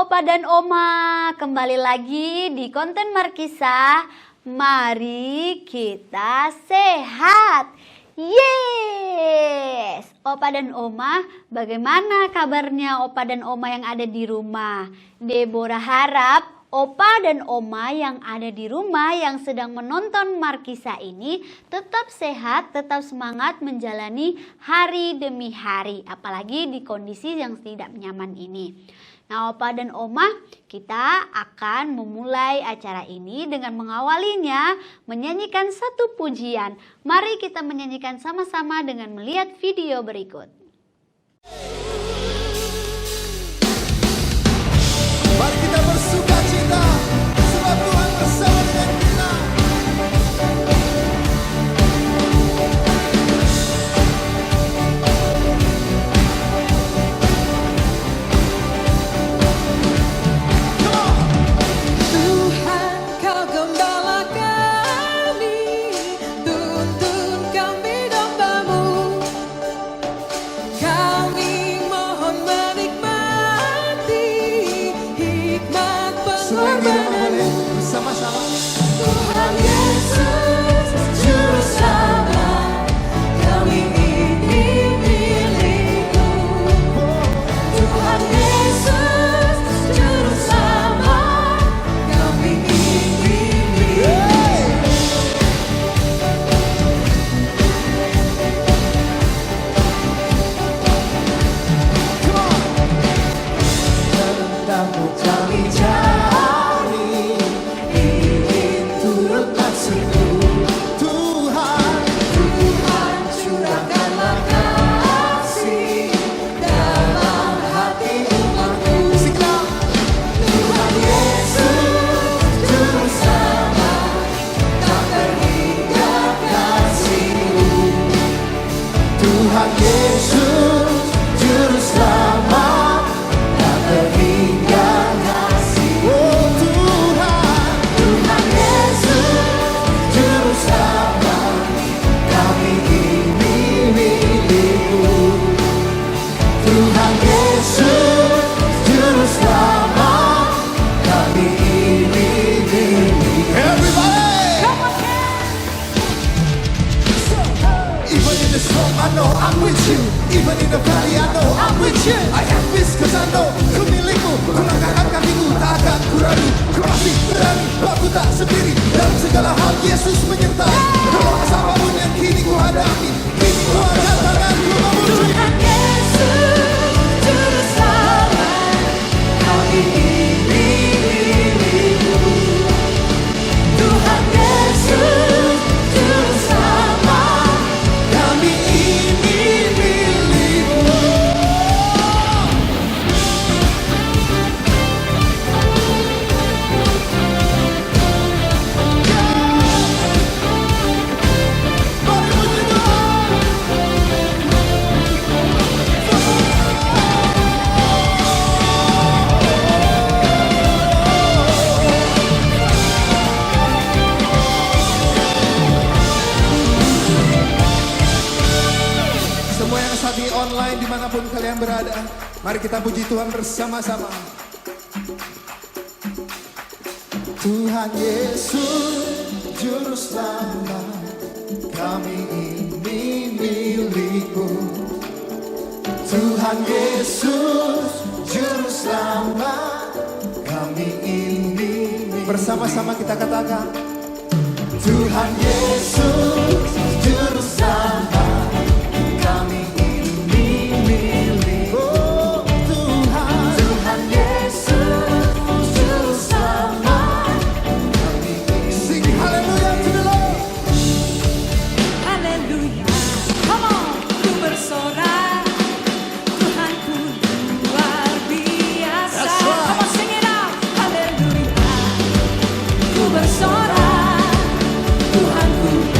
Opa dan Oma, kembali lagi di konten Markisah. Mari kita sehat. Yes! Opa dan Oma, bagaimana kabarnya Opa dan Oma yang ada di rumah? Deborah harap Opa dan Oma yang ada di rumah yang sedang menonton Markisah ini tetap sehat, tetap semangat menjalani hari demi hari, apalagi di kondisi yang tidak nyaman ini. Nah, Opa dan Oma, kita akan memulai acara ini dengan mengawalinya menyanyikan satu pujian. Mari kita menyanyikan sama-sama dengan melihat video berikut. Mari kita bersuka cita sebab Tuhan bersama dengan kita. Tuhan, Kau gembala kami, tuntun kami domba-Mu. Kami mohon menikmati hikmat Selain di rumah boleh pengorbanan-Mu. bersama-sama. Tuhan Yesus, Juru Selamat, kami ini milik-Mu. Tuhan Yesus, Juru Selamat, kami ini milik-Mu. Tentang-Mu kami cari, ingin turut maksud-Mu. Tuhan, Tuhan curahkanlah kasih dalam hati umat-Mu. sikap Tuhan Yesus, Juru Selamat, tak terhingga kasih-Mu. Tuhan Yesus, Juru Selamat, tak terhingga kasih. Oh Tuhan, Tuhan Yesus, Juru Selamat, kami ini milik-Mu. Tuhan Yesus, Juru Selamat, kami ini milik-Mu. Everybody! Even in the storm, I know I'm with you. Even in the valley, I know I'm with you. I have peace cause I know ku milikmu. Ku langkahkan kakiku, tak akan ku ragu. Ku pasti berani, aku tak sendiri. Dalam segala hal, Yesus menyertai. Dalam apapun yang kini ku hadapi, kini ku angkat tanganku memuji. Tuhan Yesus, Juru Selamat, kami ini milik-Mu. Tuhan Yesus, Juru Selamat, Kami ini milik-Mu. Mari puji Tuhan. Semua yang saat ini online dimanapun kalian berada, mari kita puji Tuhan bersama-sama. Tuhan Yesus, Juru Selamat, kami ini milik-Mu. Tuhan Yesus, Juru Selamat, kami ini milik-Mu. Bersama-sama kita katakan, Tuhan Yesus, Juru Selamat, kami ini milik-Mu. Oh, Tuhan, Tuhan Yesus, Juru Selamat, kami ini. Sing haleluya to the Lord. haleluya. Come on, ku bersorak, Tuhanku luar biasa. That's right. Come on, sing it out, haleluya. Ku bersorak, Tuhanku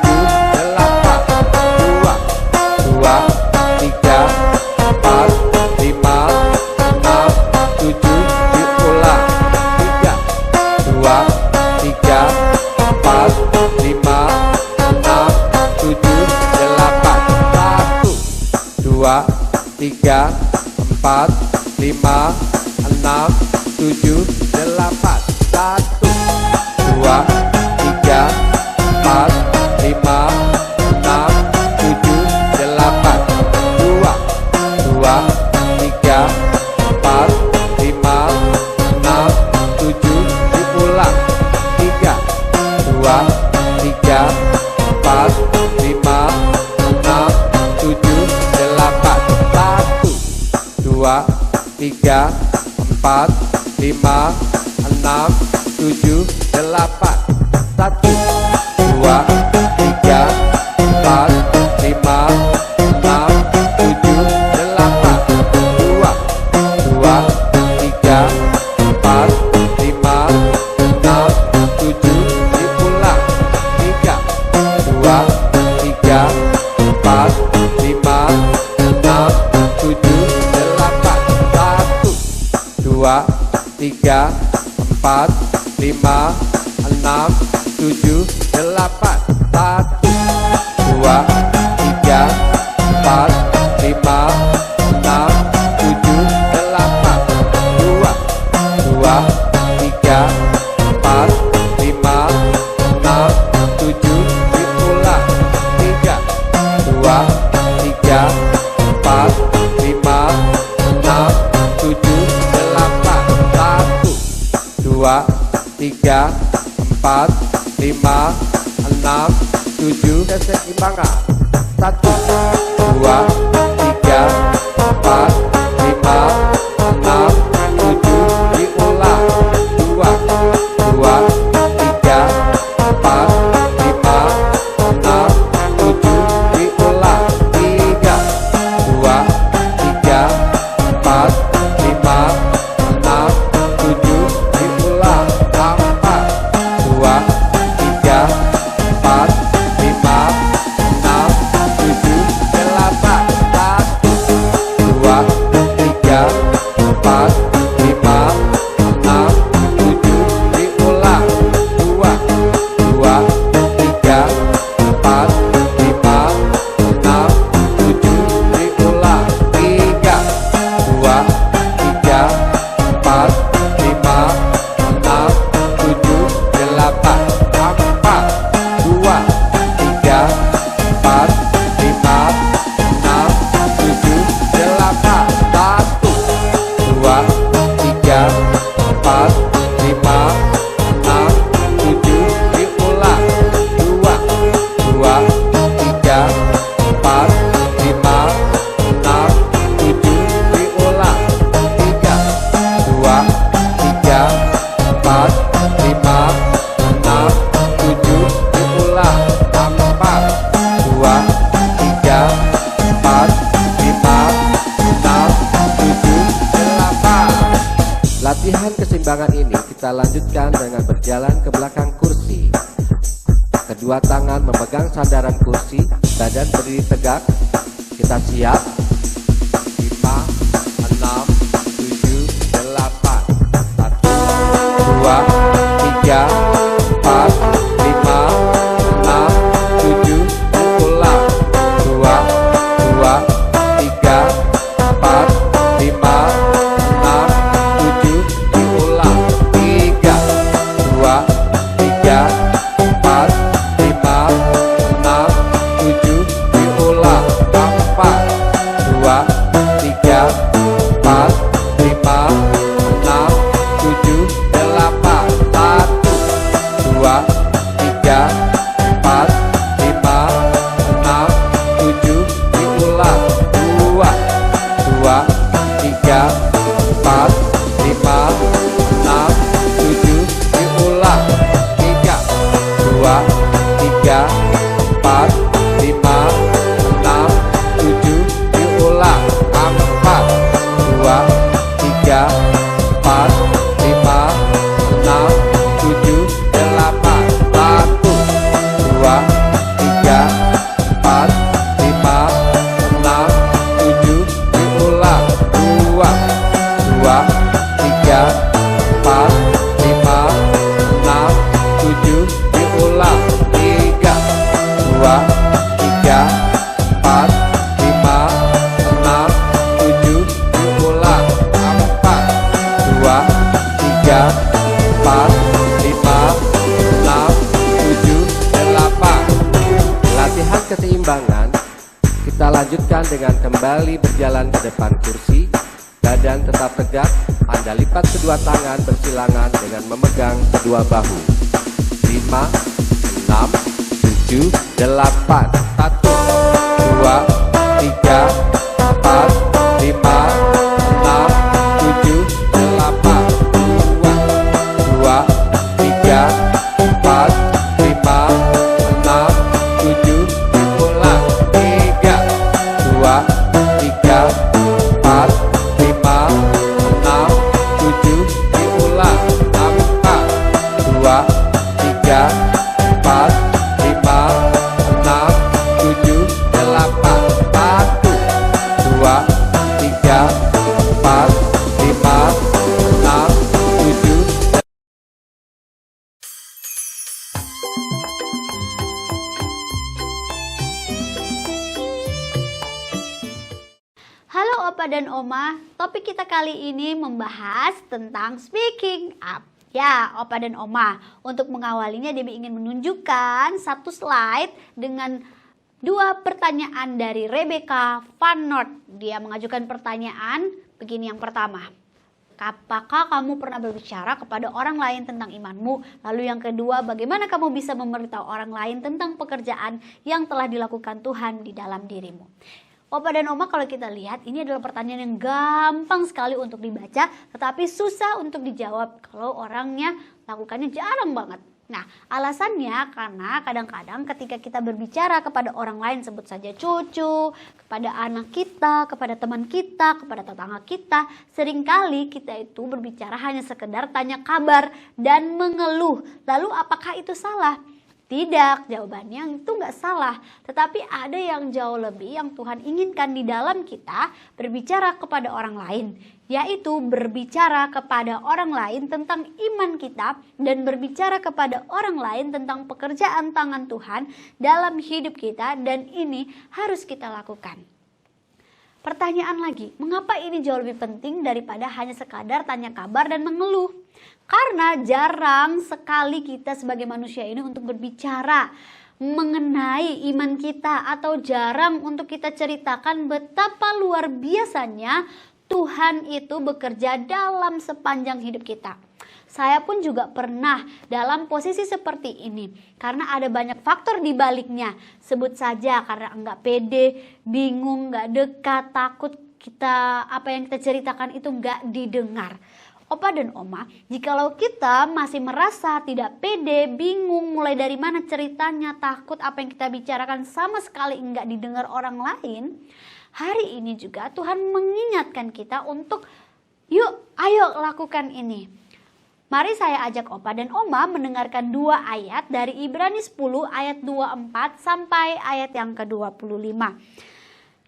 tujuh, delapan, dua, dua, tiga, empat, lima, enam, tujuh, diulang. Tiga, dua, tiga, empat, lima, enam, tujuh, delapan. Satu, dua, tiga, empat, lima, enam, tujuh, delapan. Satu, dua, tiga, empat, lima, enam, tujuh, delapan. Dua, dua, tiga, empat, lima, enam, tujuh, diulang. Tiga, dua, tiga, empat, lima, enam, tujuh, delapan. Satu, dua, tiga, empat, lima, enam, tujuh, delapan. Satu, dua, tiga, empat, lima, enam, tujuh, delapan. Dua, dua, tiga, empat, lima, enam, tujuh, diulang. Tiga, dua, tiga, empat, lima, enam, tujuh, delapan. Satu, dua, tiga, empat, lima, enam, tujuh, delapan. Satu, dua, tiga, empat, lima, enam, tujuh, delapan. Dua, dua, tiga, empat, lima, enam, tujuh, diulang. Tiga, dua, tiga, empat, lima, enam, tujuh, delapan. Satu, dua, tiga, empat, lima, enam, tujuh, keseimbangan. Satu, dua, tiga, empat, lima, enam, tujuh, diulang. Dua, dua, tiga, empat, lima, enam, tujuh, diulang. Tiga, dua, tiga, empat, lima, enam, tujuh, diulang. Empat, dua, tiga, empat, lima, enam, tujuh, delapan. Satu, dua, tiga, empat, lima, enam, tujuh, diulang. Dua, dua, tiga, empat, lima, enam, tujuh, diulang. Tiga, dua, tiga, empat, lima, enam, tujuh, delapan. Empat, dua, tiga, empat, lima, enam, tujuh, delapan. Satu, dua, tiga, empat, lima, enam, tujuh, diulang. Dua, dua, tiga, empat, lima, enam, tujuh, diulang. Tiga, dua, tiga, empat, lima, enam, tujuh, diulang. Empat, dua, tiga, empat, lima, enam, tujuh, delapan. Latihan keseimbangan ini kita lanjutkan dengan berjalan ke belakang kursi. Kedua tangan memegang sandaran kursi, badan berdiri tegak. Kita siap? 5, 6, 7, 8. 1, 2, 3, 4, 5, 6, 7, diulang. 2, 2, 3, 4, 5, 6, 7, diulang. 3, 2, 3, 4, 5, 6, 7, diulang. 4, 2, 3, 4, Latihan keseimbangan kita lanjutkan dengan kembali berjalan ke depan kursi. Badan tetap tegak, Anda lipat kedua tangan bersilangan dengan memegang kedua bahu. 5, 6, 7, 8. 1, 2, 3, 4, 5, 6, 7, 8. 2, 3, 4, 5, 6, 7, pulang. 3, 2, 3, 4, 5, 6, 7, diulang. 4, 2, 3, 4, 5, 6, 7, 8. 1, 2, 3, 4, 5, 6, 7. Halo Opa dan Oma, topik kita kali ini membahas tentang speaking up. Ya, Opa dan Oma, untuk mengawalinya Debbie ingin menunjukkan satu slide dengan 2 pertanyaan dari Rebecca Van Noort. Dia mengajukan pertanyaan begini yang pertama. Apakah kamu pernah berbicara kepada orang lain tentang imanmu? Lalu yang kedua, bagaimana kamu bisa memberitahu orang lain tentang pekerjaan yang telah dilakukan Tuhan di dalam dirimu? Opa dan Oma, kalau kita lihat ini adalah pertanyaan yang gampang sekali untuk dibaca, tetapi susah untuk dijawab kalau orangnya lakukannya jarang banget. Nah, alasannya karena kadang-kadang ketika kita berbicara kepada orang lain, sebut saja cucu, kepada anak kita, kepada teman kita, kepada tetangga kita, seringkali kita itu berbicara hanya sekedar tanya kabar dan mengeluh. Lalu apakah itu salah? Tidak, jawabannya itu nggak salah. Tetapi ada yang jauh lebih yang Tuhan inginkan di dalam kita berbicara kepada orang lain. Yaitu berbicara kepada orang lain tentang iman kita dan berbicara kepada orang lain tentang pekerjaan tangan Tuhan dalam hidup kita, dan ini harus kita lakukan. Pertanyaan lagi, mengapa ini jauh lebih penting daripada hanya sekadar tanya kabar dan mengeluh? Karena jarang sekali kita sebagai manusia ini untuk berbicara mengenai iman kita, atau jarang untuk kita ceritakan betapa luar biasanya Tuhan itu bekerja dalam sepanjang hidup kita. Saya pun juga pernah dalam posisi seperti ini karena ada banyak faktor di baliknya. Sebut saja karena enggak pede, bingung, enggak dekat, takut kita apa yang kita ceritakan itu enggak didengar. Opa dan Oma, jikalau kita masih merasa tidak pede, bingung mulai dari mana ceritanya, takut apa yang kita bicarakan sama sekali enggak didengar orang lain, hari ini juga Tuhan mengingatkan kita untuk yuk, ayo lakukan ini. Mari saya ajak Opa dan Oma mendengarkan 2 ayat dari Ibrani 10 ayat 24 sampai ayat yang ke-25.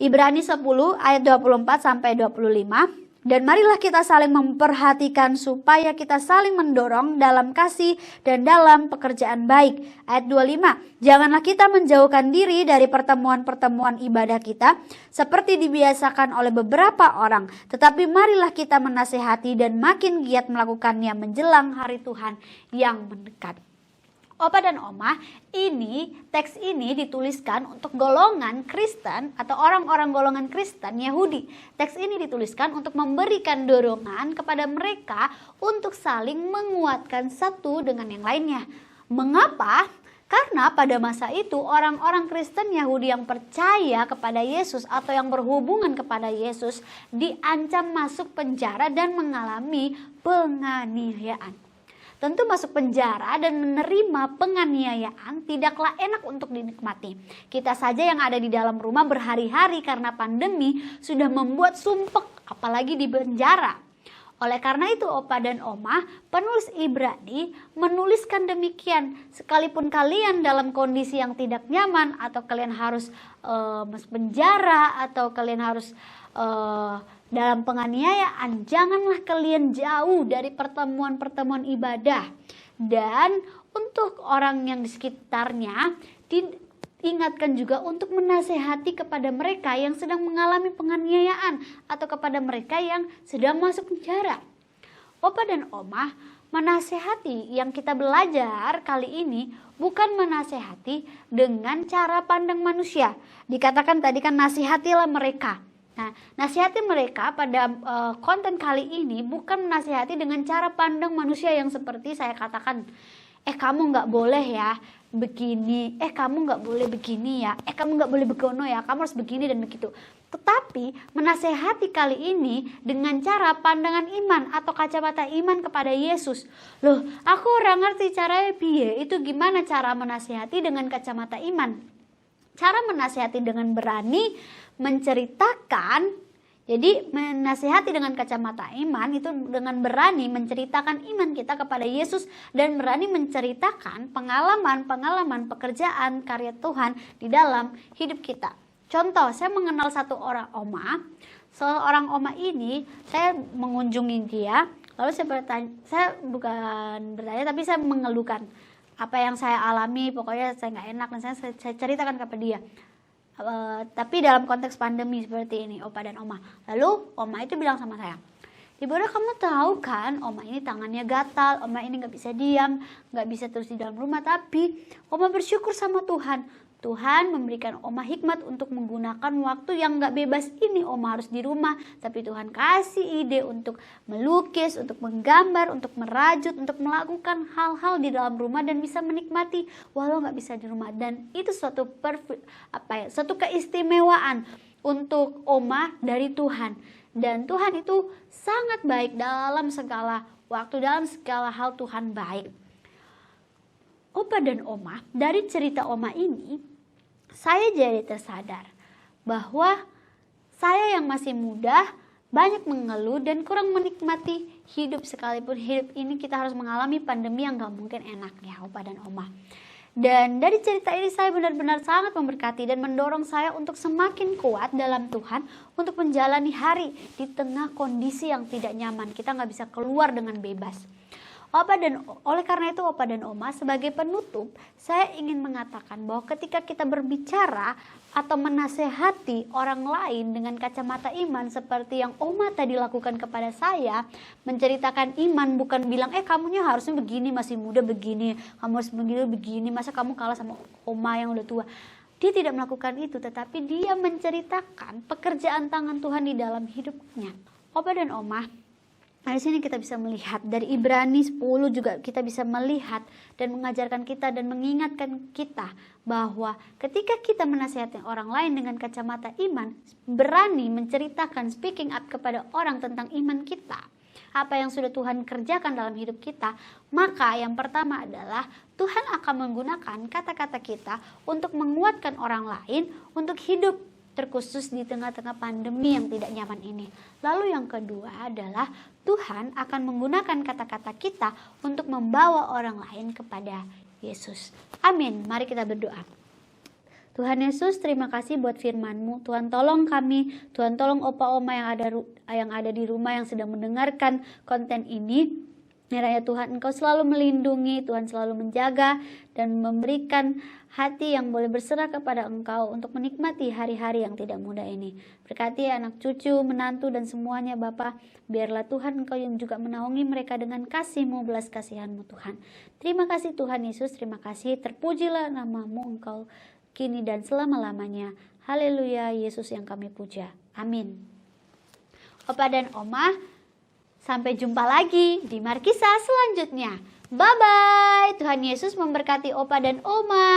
Ibrani 10 ayat 24 sampai 25. Dan marilah kita saling memperhatikan supaya kita saling mendorong dalam kasih dan dalam pekerjaan baik. Ayat 25, janganlah kita menjauhkan diri dari pertemuan-pertemuan ibadah kita seperti dibiasakan oleh beberapa orang. Tetapi marilah kita menasehati dan makin giat melakukannya menjelang hari Tuhan yang mendekat. Opa dan Oma, teks ini dituliskan untuk golongan Kristen atau orang-orang golongan Kristen Yahudi. Teks ini dituliskan untuk memberikan dorongan kepada mereka untuk saling menguatkan satu dengan yang lainnya. Mengapa? Karena pada masa itu orang-orang Kristen Yahudi yang percaya kepada Yesus atau yang berhubungan kepada Yesus diancam masuk penjara dan mengalami penganiayaan. Tentu masuk penjara dan menerima penganiayaan tidaklah enak untuk dinikmati. Kita saja yang ada di dalam rumah berhari-hari karena pandemi sudah membuat sumpek, apalagi di penjara. Oleh karena itu Opa dan Oma, penulis Ibrani menuliskan demikian. Sekalipun kalian dalam kondisi yang tidak nyaman, atau kalian harus masuk penjara, atau kalian harus dalam penganiayaan, janganlah kalian jauh dari pertemuan-pertemuan ibadah. Dan untuk orang yang di sekitarnya, diingatkan juga untuk menasehati kepada mereka yang sedang mengalami penganiayaan atau kepada mereka yang sedang masuk penjara. Opa dan Oma, menasehati yang kita belajar kali ini bukan menasehati dengan cara pandang manusia. Dikatakan tadi kan nasihatilah mereka. Nah, nasihati mereka pada konten kali ini bukan menasihati dengan cara pandang manusia yang seperti saya katakan, kamu nggak boleh ya begini, kamu nggak boleh begini ya, kamu nggak boleh begono ya, kamu harus begini dan begitu. Tetapi menasehati kali ini dengan cara pandangan iman atau kacamata iman kepada Yesus. Loh, aku ora ngerti caranya piye, itu gimana cara menasehati dengan kacamata iman? Cara menasehati dengan berani menceritakan. Jadi menasihati dengan kacamata iman itu dengan berani menceritakan iman kita kepada Yesus dan berani menceritakan pengalaman pekerjaan karya Tuhan di dalam hidup kita. Contoh, saya mengenal satu orang oma. Seorang oma ini saya mengunjungi dia, lalu saya bukan bertanya tapi saya mengeluhkan apa yang saya alami, pokoknya saya nggak enak dan saya ceritakan kepada dia. Tapi dalam konteks pandemi seperti ini, opa dan oma. Lalu oma itu bilang sama saya, Deborah, kamu tahu kan oma ini tangannya gatal, oma ini gak bisa diam, gak bisa terus di dalam rumah. Tapi oma bersyukur sama Tuhan. Tuhan memberikan oma hikmat untuk menggunakan waktu yang gak bebas ini. Oma harus di rumah, tapi Tuhan kasih ide untuk melukis, untuk menggambar, untuk merajut, untuk melakukan hal-hal di dalam rumah dan bisa menikmati walau gak bisa di rumah. Dan itu suatu keistimewaan untuk oma dari Tuhan. Dan Tuhan itu sangat baik dalam segala waktu, dalam segala hal Tuhan baik. Opa dan oma, dari cerita oma ini, saya jadi tersadar bahwa saya yang masih muda banyak mengeluh dan kurang menikmati hidup, sekalipun hidup ini kita harus mengalami pandemi yang gak mungkin enak ya opa dan oma. Dan dari cerita ini saya benar-benar sangat memberkati dan mendorong saya untuk semakin kuat dalam Tuhan untuk menjalani hari di tengah kondisi yang tidak nyaman. Kita gak bisa keluar dengan bebas. Oleh karena itu opa dan oma, sebagai penutup saya ingin mengatakan bahwa ketika kita berbicara atau menasehati orang lain dengan kacamata iman seperti yang oma tadi lakukan kepada saya, menceritakan iman, bukan bilang kamunya harusnya begini, masih muda begini, kamu harus begini, masa kamu kalah sama oma yang udah tua. Dia tidak melakukan itu, tetapi dia menceritakan pekerjaan tangan Tuhan di dalam hidupnya. Opa dan oma, di sini kita bisa melihat dari Ibrani 10 juga kita bisa melihat dan mengajarkan kita dan mengingatkan kita bahwa ketika kita menasihati orang lain dengan kacamata iman, berani menceritakan, speaking up kepada orang tentang iman kita, apa yang sudah Tuhan kerjakan dalam hidup kita, maka yang pertama adalah Tuhan akan menggunakan kata-kata kita untuk menguatkan orang lain untuk hidup, terkhusus di tengah-tengah pandemi yang tidak nyaman ini. Lalu yang kedua adalah Tuhan akan menggunakan kata-kata kita untuk membawa orang lain kepada Yesus. Amin. Mari kita berdoa. Tuhan Yesus, terima kasih buat firman-Mu. Tuhan tolong kami, Tuhan tolong opa oma yang ada di rumah yang sedang mendengarkan konten ini. Kiranya Tuhan Engkau selalu melindungi, Tuhan selalu menjaga dan memberikan hati yang boleh berserah kepada Engkau untuk menikmati hari-hari yang tidak mudah ini. Berkati anak cucu, menantu dan semuanya Bapa. Biarlah Tuhan Engkau yang juga menaungi mereka dengan kasih-Mu, belas kasihan-Mu Tuhan. Terima kasih Tuhan Yesus, terima kasih. Terpujilah nama-Mu Engkau kini dan selama-lamanya. Haleluya, Yesus yang kami puja. Amin. Opa dan Oma, sampai jumpa lagi di Markisah selanjutnya. Bye-bye. Tuhan Yesus memberkati opa dan oma.